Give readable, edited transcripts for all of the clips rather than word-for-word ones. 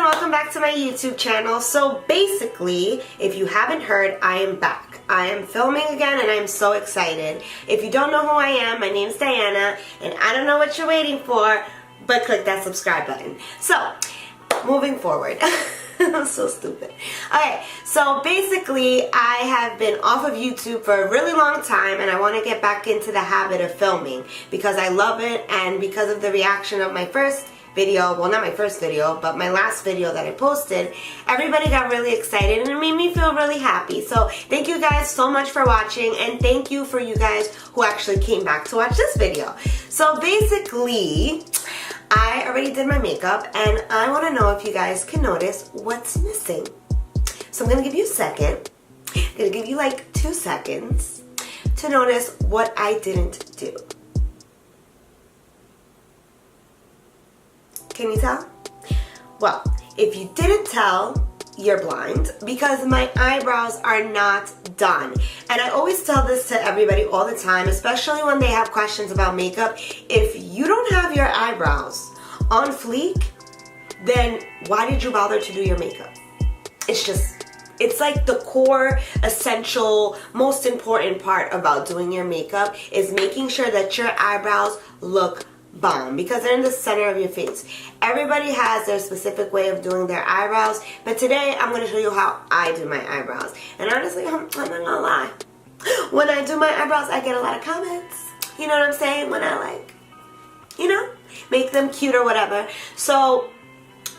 and welcome back to my YouTube channel. So basically, if you haven't heard, I am back. I am filming again and I'm so excited. If you don't know who I am, my name's Diana and I don't know what you're waiting for, but click that subscribe button. So, moving forward. I'm so stupid. Okay, so basically I have been off of YouTube for a really long time and I want to get back into the habit of filming because I love it, and because of the reaction of my first video, well not my first video, but my last video that I posted, everybody got really excited and it made me feel really happy. So thank you guys so much for watching, and thank you for you guys who actually came back to watch this video. So basically, I already did my makeup and I want to know if you guys can notice what's missing. So I'm going to give you a second. I'm going to give you like 2 seconds to notice what I didn't do. Can you tell? Well, if you didn't tell, you're blind, because my eyebrows are not done. And I always tell this to everybody all the time, especially when they have questions about makeup. If you don't have your eyebrows on fleek, then why did you bother to do your makeup? It's like the core, essential, most important part about doing your makeup is making sure that your eyebrows look bomb, because they're in the center of your face. Everybody has their specific way of doing their eyebrows, but today I'm going to show you how I do my eyebrows. And honestly, I'm not going to lie. When I do my eyebrows, I get a lot of comments. You know what I'm saying? When I like, you know, make them cute or whatever. So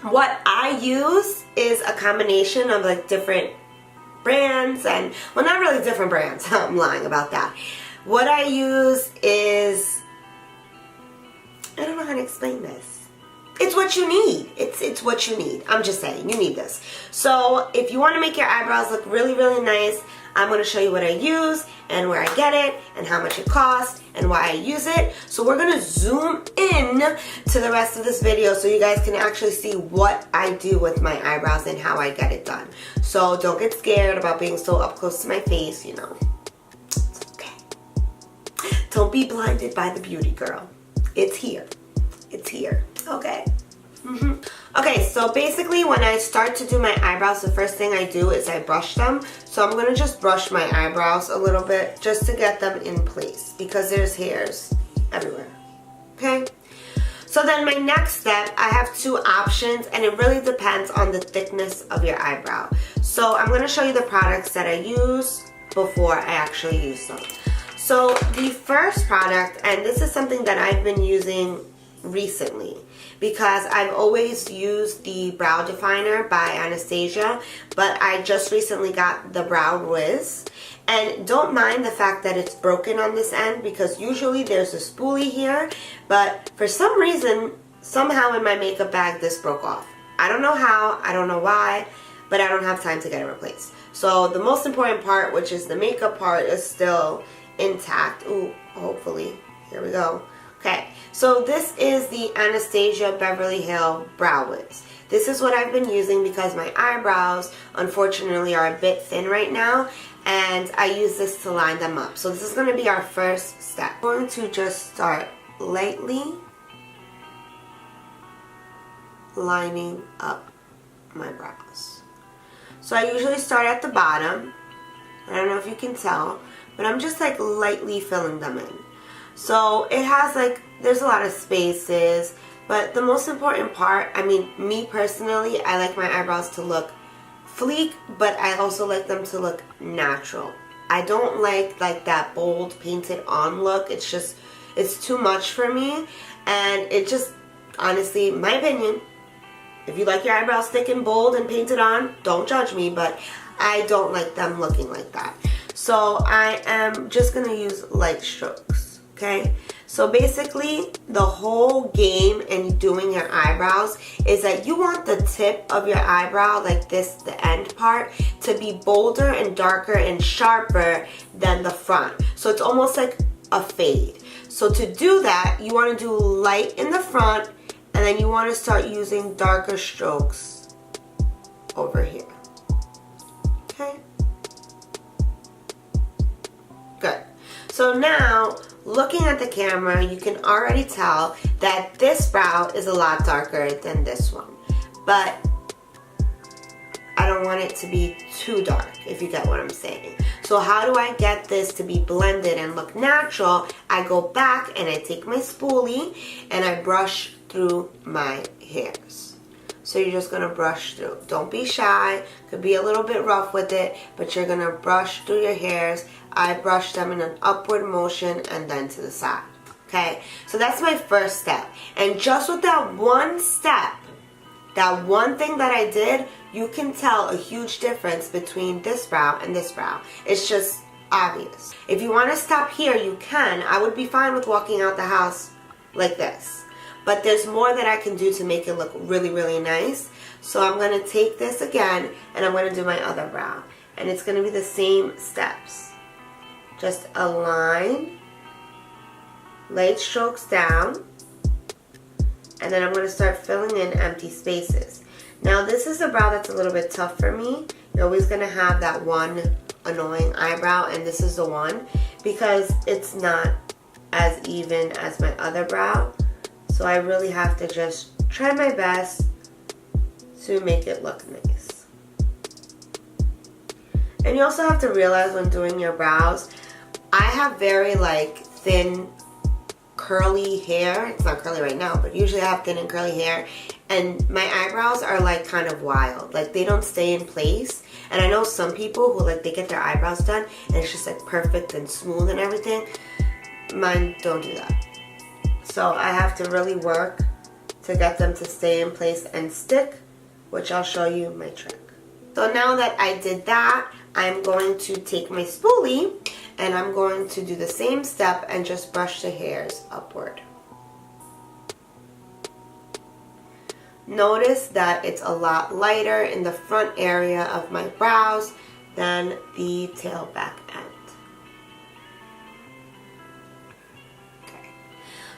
what I use is a combination of like different brands, and well, not really different brands. I'm lying about that. What I use is, I don't know how to explain this. It's what you need. It's what you need. I'm just saying, you need this. So if you want to make your eyebrows look really, really nice, I'm going to show you what I use and where I get it and how much it costs and why I use it. So we're going to zoom in to the rest of this video so you guys can actually see what I do with my eyebrows and how I get it done. So don't get scared about being so up close to my face, you know. It's okay. Don't be blinded by the beauty, girl. It's here. It's here. Okay. Okay, so basically when I start to do my eyebrows, the first thing I do is I brush them. So I'm going to just brush my eyebrows a little bit just to get them in place because there's hairs everywhere. Okay? So then my next step, I have 2 options, and it really depends on the thickness of your eyebrow. So I'm going to show you the products that I use before I actually use them. So the first product, and this is something that I've been using recently because I've always used the brow definer by Anastasia, but I just recently got the Brow Wiz. And don't mind the fact that it's broken on this end because usually there's a spoolie here, but for some reason, somehow in my makeup bag this broke off. I don't know how, I don't know why, but I don't have time to get it replaced. So the most important part, which is the makeup part, is still intact. Ooh, hopefully. Here we go. Okay, so this is the Anastasia Beverly Hills Brow Wiz. This is what I've been using because my eyebrows, unfortunately, are a bit thin right now, and I use this to line them up. So this is going to be our first step. I'm going to just start lightly lining up my brows. So I usually start at the bottom. I don't know if you can tell, but I'm just like lightly filling them in. So it has like, there's a lot of spaces, but the most important part, I mean, me personally, I like my eyebrows to look fleek, but I also like them to look natural. I don't like that bold painted on look. It's just, it's too much for me, and it just, honestly, my opinion, if you like your eyebrows thick and bold and painted on, don't judge me, but I don't like them looking like that. So I am just going to use light strokes. Okay, so basically the whole game in doing your eyebrows is that you want the tip of your eyebrow, like this, the end part, to be bolder and darker and sharper than the front. So it's almost like a fade. So to do that, you want to do light in the front, and then you want to start using darker strokes over here. Okay, good. So now, looking at the camera, you can already tell that this brow is a lot darker than this one. But I don't want it to be too dark, if you get what I'm saying. So how do I get this to be blended and look natural? I go back and I take my spoolie and I brush through my hairs. So you're just going to brush through. Don't be shy. Could be a little bit rough with it, but you're going to brush through your hairs. I brush them in an upward motion and then to the side. Okay, so that's my first step. And just with that one step, that one thing that I did, you can tell a huge difference between this brow and this brow. It's just obvious. If you want to stop here, you can. I would be fine with walking out the house like this. But there's more that I can do to make it look really, really nice. So I'm going to take this again and I'm going to do my other brow. And it's going to be the same steps. Just a line, light strokes down, and then I'm going to start filling in empty spaces. Now this is a brow that's a little bit tough for me. You're always going to have that one annoying eyebrow, and this is the one because it's not as even as my other brow. So I really have to just try my best to make it look nice. And you also have to realize when doing your brows, I have very like thin curly hair. It's not curly right now, but usually I have thin and curly hair, and my eyebrows are like kind of wild. Like they don't stay in place. And I know some people who like they get their eyebrows done and it's just like perfect and smooth and everything. Mine don't do that. So I have to really work to get them to stay in place and stick, which I'll show you my trick. So now that I did that, I'm going to take my spoolie and I'm going to do the same step and just brush the hairs upward. Notice that it's a lot lighter in the front area of my brows than the tail back end. Okay.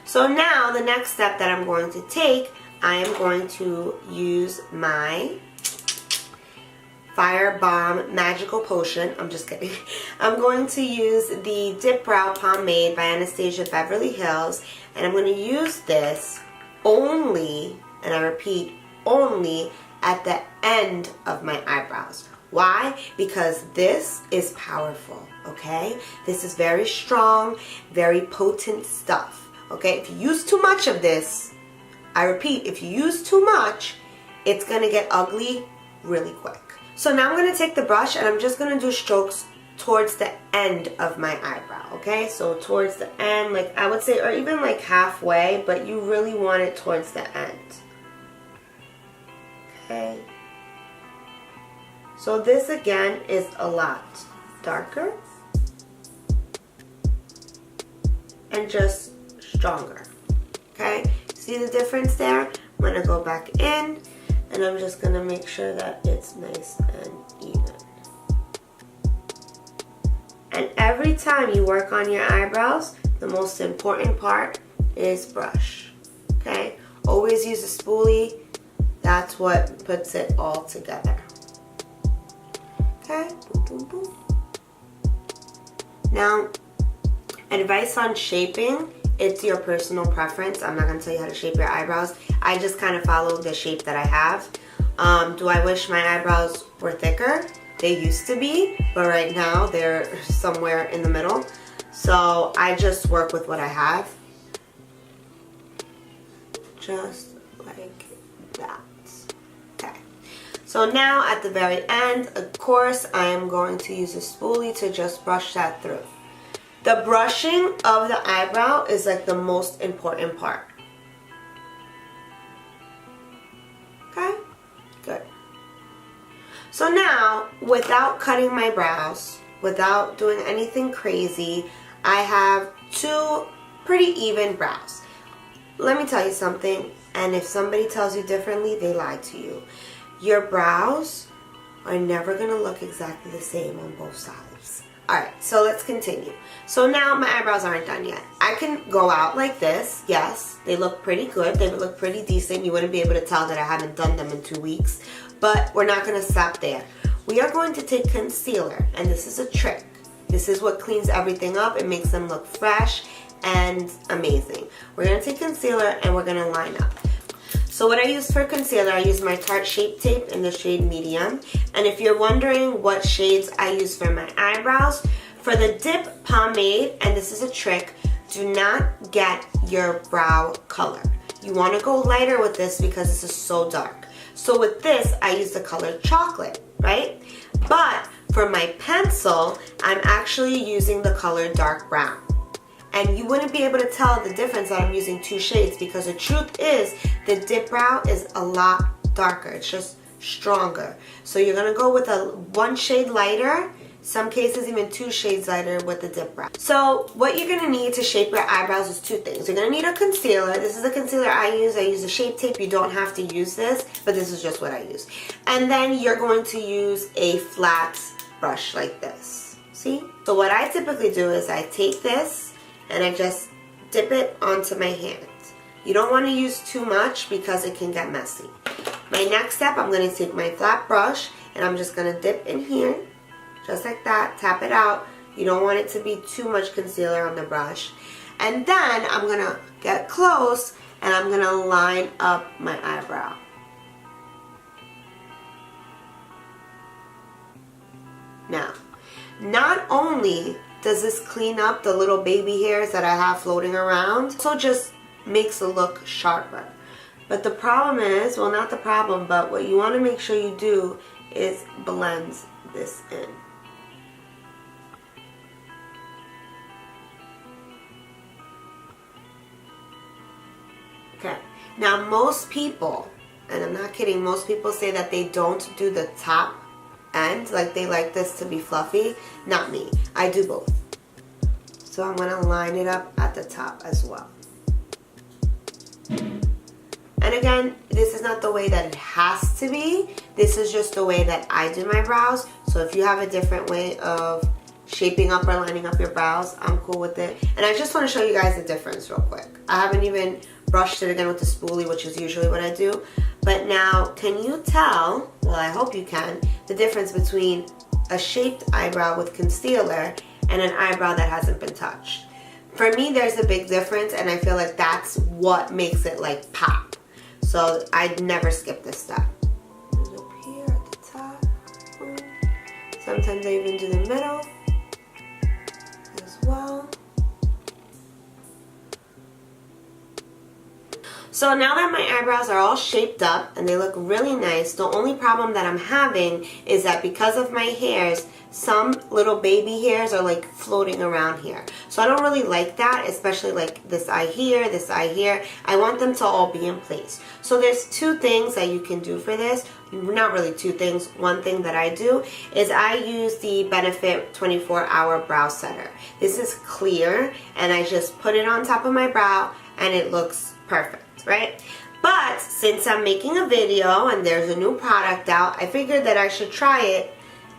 So now the next step that I'm going to take, I am going to use my Fire Bomb Magical Potion. I'm just kidding. I'm going to use the Dip Brow Pomade by Anastasia Beverly Hills, and I'm going to use this only, and I repeat, only at the end of my eyebrows. Why? Because this is powerful, okay? This is very strong, very potent stuff, okay? If you use too much of this, I repeat, if you use too much, it's going to get ugly really quick. So now I'm going to take the brush and I'm just going to do strokes towards the end of my eyebrow, okay? So towards the end, like I would say, or even like halfway, but you really want it towards the end. Okay. So this again is a lot darker and just stronger, okay? See the difference there? I'm going to go back in. And I'm just going to make sure that it's nice and even. And every time you work on your eyebrows, the most important part is brush. Okay? Always use a spoolie. That's what puts it all together. Okay? Boom, boom, boom. Now, advice on shaping. It's your personal preference. I'm not going to tell you how to shape your eyebrows. I just kind of follow the shape that I have. Do I wish my eyebrows were thicker? They used to be, but right now they're somewhere in the middle. So I just work with what I have. Just like that. Okay. So now at the very end, of course, I am going to use a spoolie to just brush that through. The brushing of the eyebrow is like the most important part. Okay? Good. So now, without cutting my brows, without doing anything crazy, I have two pretty even brows. Let me tell you something, and if somebody tells you differently, they lie to you. Your brows are never going to look exactly the same on both sides. Alright, so let's continue. So now my eyebrows aren't done yet. I can go out like this. Yes, they look pretty good. They look pretty decent. You wouldn't be able to tell that I haven't done them in 2 weeks. But we're not going to stop there. We are going to take concealer, and this is a trick. This is what cleans everything up. It makes them look fresh and amazing. We're going to take concealer and we're going to line up. So what I use for concealer, I use my Tarte Shape Tape in the shade medium. And if you're wondering what shades I use for my eyebrows, for the dip pomade, and this is a trick, do not get your brow color. You want to go lighter with this because this is so dark. So with this, I use the color chocolate, right? But for my pencil, I'm actually using the color dark brown. And you wouldn't be able to tell the difference that I'm using two shades because the truth is the dip brow is a lot darker. It's just stronger. So you're going to go with a 1 shade lighter, some cases even 2 shades lighter with the dip brow. So what you're going to need to shape your eyebrows is 2 things. You're going to need a concealer. This is the concealer I use. I use a Shape Tape. You don't have to use this, but this is just what I use. And then you're going to use a flat brush like this. See? So what I typically do is I take this and I just dip it onto my hand. You don't want to use too much because it can get messy. My next step, I'm going to take my flat brush and I'm just going to dip in here, just like that, tap it out. You don't want it to be too much concealer on the brush. And then I'm going to get close and I'm going to line up my eyebrow. Now, not only does this clean up the little baby hairs that I have floating around, it also just makes the look sharper. But the problem is, well, not the problem, but what you want to make sure you do is blend this in. Okay, now most people, and I'm not kidding, most people say that they don't do the top end, like they like this to be fluffy. Not me. I do both. So I'm going to line it up at the top as well. And again, this is not the way that it has to be. This is just the way that I do my brows. So if you have a different way of shaping up or lining up your brows, I'm cool with it. And I just want to show you guys the difference real quick. I haven't even brushed it again with the spoolie, which is usually what I do. But now, can you tell, well, I hope you can, the difference between a shaped eyebrow with concealer and an eyebrow that hasn't been touched? For me, there's a big difference, and I feel like that's what makes it like pop. So I'd never skip this step. Up here at the top. Sometimes I even do the middle as well. So now that my eyebrows are all shaped up and they look really nice, the only problem that I'm having is that because of my hairs, some little baby hairs are like floating around here. So I don't really like that, especially like this eye here, this eye here. I want them to all be in place. So there's 2 things that you can do for this. Not really 2 things. One thing that I do is I use the Benefit 24-Hour Brow Setter. This is clear and I just put it on top of my brow and it looks perfect, right? But since I'm making a video and there's a new product out, I figured that I should try it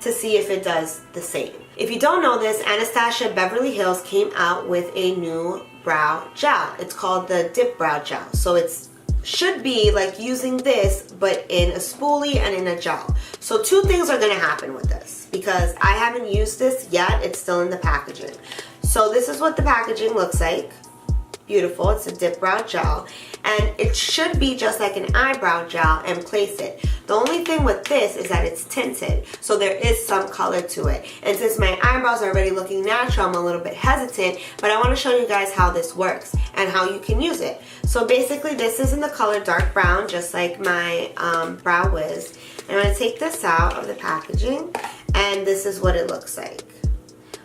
to see if it does the same. If you don't know this, Anastasia Beverly Hills came out with a new brow gel. It's called the Dip Brow Gel. So it's should be like using this but in a spoolie and in a gel. So 2 things are going to happen with this because I haven't used this yet. It's still in the packaging. So this is what the packaging looks like. Beautiful. It's a dip brow gel and it should be just like an eyebrow gel and place it. The only thing with this is that it's tinted, so there is some color to it. And since my eyebrows are already looking natural, I'm a little bit hesitant, but I want to show you guys how this works and how you can use it. So basically this is in the color dark brown, just like my Brow Wiz. I'm going to take this out of the packaging and this is what it looks like.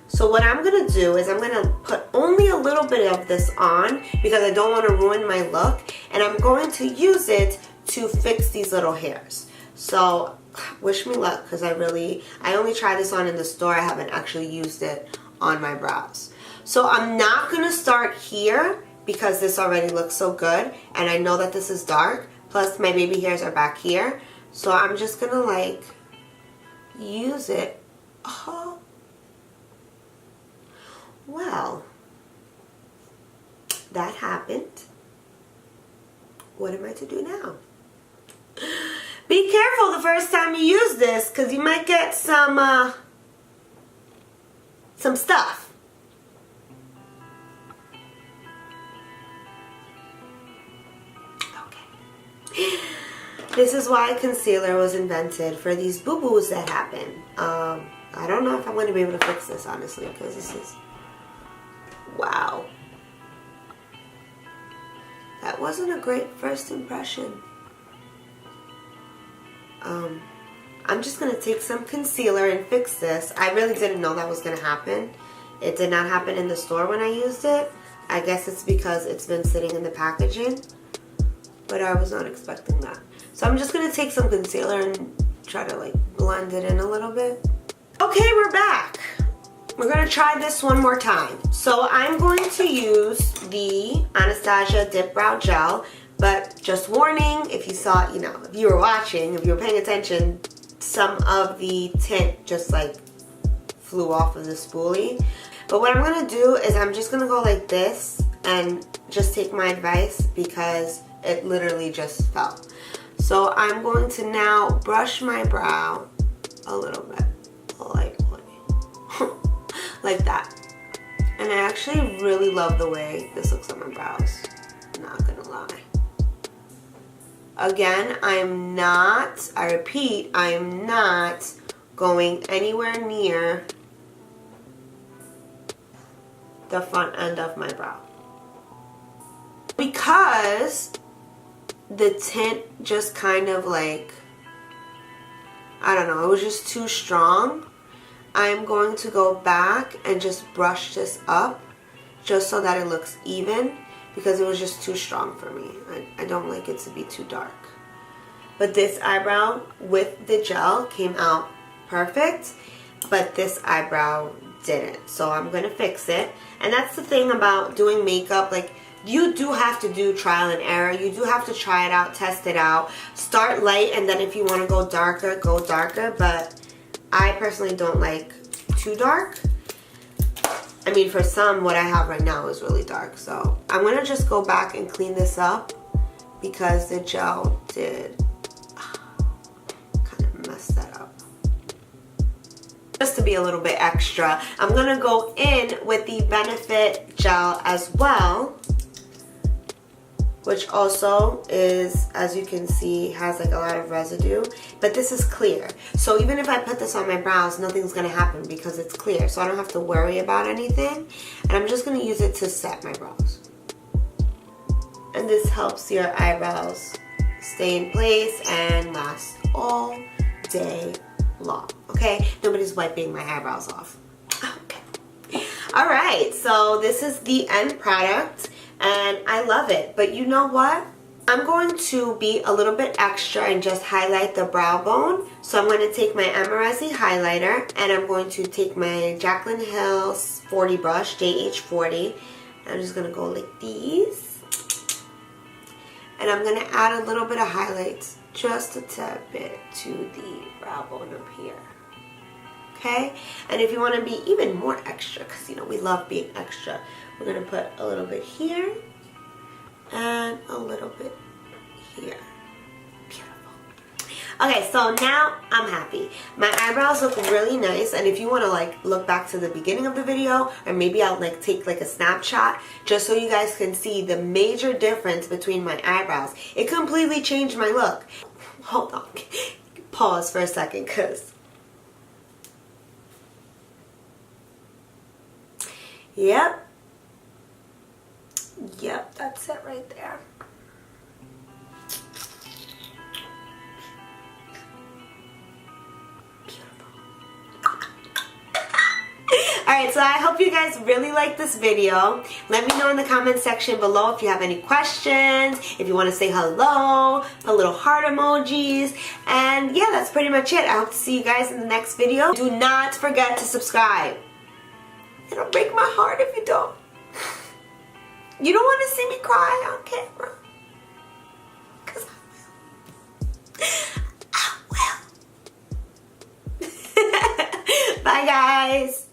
So what I'm going to do is I'm going to put only a little bit of this on because I don't want to ruin my look, and I'm going to use it to fix these little hairs. So wish me luck because I only tried this on in the store. I haven't actually used it on my brows. So I'm not going to start here because this already looks so good and I know that this is dark, plus my baby hairs are back here. So I'm just going to like use it. Oh. Well, that happened. What am I to do now? Be careful the first time you use this because you might get some stuff. Okay. This is why concealer was invented, for these boo-boos that happen. I don't know if I'm going to be able to fix this, honestly, because this is... Wow. That wasn't a great first impression. I'm just going to take some concealer and fix this. I really didn't know that was going to happen. It did not happen in the store when I used it. I guess it's because it's been sitting in the packaging. But I was not expecting that. So I'm just going to take some concealer and try to like blend it in a little bit. Okay, we're back. We're going to try this one more time. So I'm going to use the Anastasia Dip Brow Gel. But just warning, if you saw, you know, if you were watching, if you were paying attention, some of the tint just like flew off of the spoolie. But what I'm going to do is I'm just going to go like this and just take my advice because it literally just fell. So I'm going to now brush my brow a little bit, lightly, like that. And I actually really love the way this looks on my brows, not gonna lie. Again, I'm not, I repeat, I am not going anywhere near the front end of my brow. Because the tint just kind of like, I don't know, it was just too strong. I'm going to go back and just brush this up just so that it looks even, because it was just too strong for me. I don't like it to be too dark. But this eyebrow with the gel came out perfect, but this eyebrow didn't. So I'm going to fix it. And that's the thing about doing makeup, like you do have to do trial and error. You do have to try it out, test it out. Start light, and then if you want to go darker, but I personally don't like too dark. I mean, for some, what I have right now is really dark. So I'm going to just go back and clean this up because the gel did kind of mess that up. Just to be a little bit extra, I'm going to go in with the Benefit gel as well, which also is, as you can see, has like a lot of residue, but this is clear. So even if I put this on my brows, nothing's gonna happen because it's clear. So I don't have to worry about anything. And I'm just gonna use it to set my brows. And this helps your eyebrows stay in place and last all day long, okay? Nobody's wiping my eyebrows off. Okay. All right, so this is the end product. And I love it, but you know what? I'm going to be a little bit extra and just highlight the brow bone. So I'm going to take my Emerezi highlighter, and I'm going to take my Jaclyn Hill 40 brush, JH40. I'm just going to go like these. And I'm going to add a little bit of highlights, just a tad bit, to the brow bone up here. Okay? And if you want to be even more extra, because you know we love being extra, we're going to put a little bit here and a little bit here. Beautiful. Okay, so now I'm happy. My eyebrows look really nice, and if you want to like look back to the beginning of the video, or maybe I'll like take like a snapshot just so you guys can see the major difference between my eyebrows. It completely changed my look. Hold on. Pause for a second, because yep, that's it right there. Alright, so I hope you guys really like this video. Let me know in the comment section below if you have any questions, if you want to say hello, put little heart emojis, and yeah, that's pretty much it. I hope to see you guys in the next video. Do not forget to subscribe. It'll break my heart if you don't. You don't want to see me cry on camera. Because I will. I will. Bye, guys.